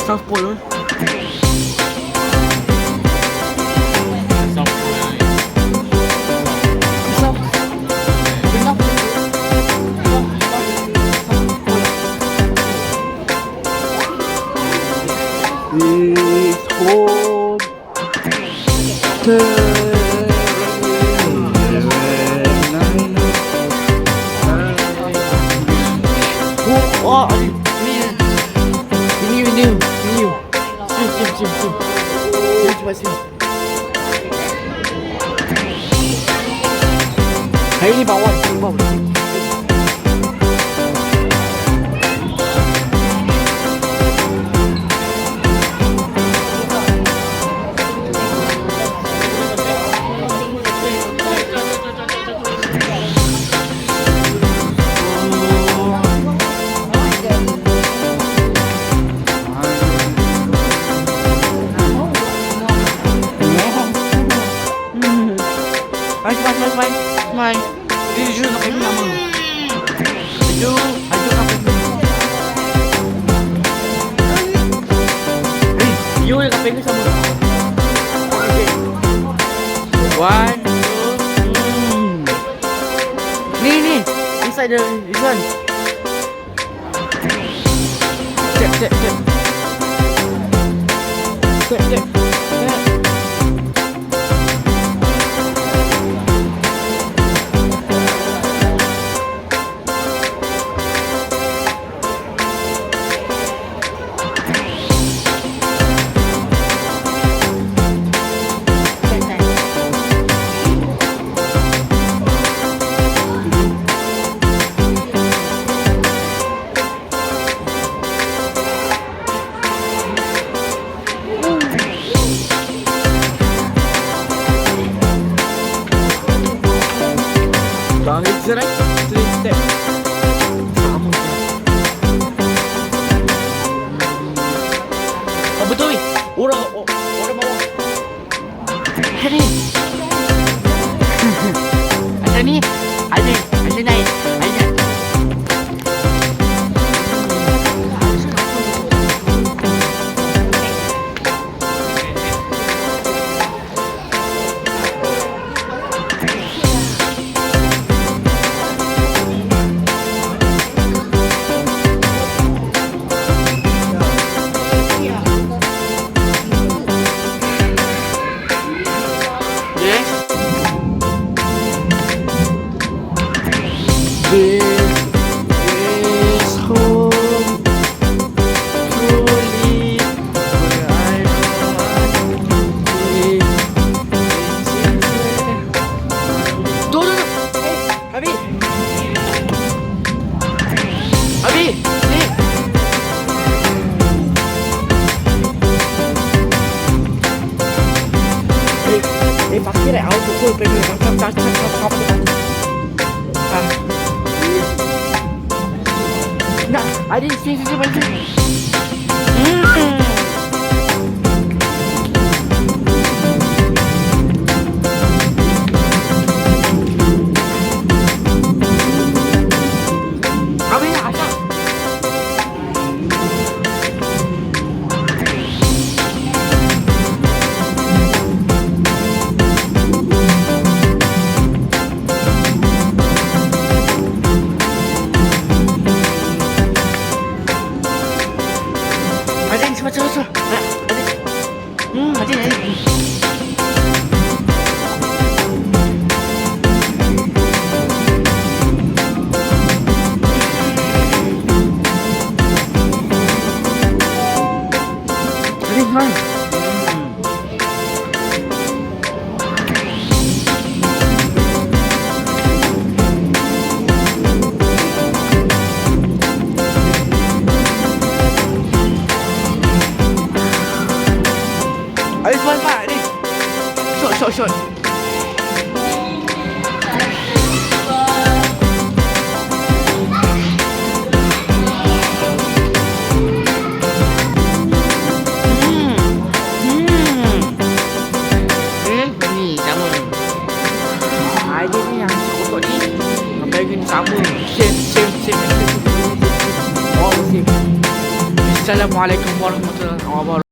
South Pole. It's home. Oh, ini. Sim. Cepat sini. Hari ni bawah. Mai. Dia jujur nak pilih nama. Jujur nak pilih. You nak pilih sama. Okay. 1, 2. Ni. Inside this one. Step. Bangit serai, 3 step. Sama je. Oh betul ni. Orang bawah. Hari. Macam ni. Ada naik. Adik, sini, balik sini. Hmm. Apa ni? Asap. Adik, cepat. Adik. Adik. Adik, man. Adik, cepat, adik. Shot. Ni sama. Adik ni yang kotak ni. Sampai lagi ni sama. Same. Oh, same. Assalamualaikum warahmatullahi wabarakatuh.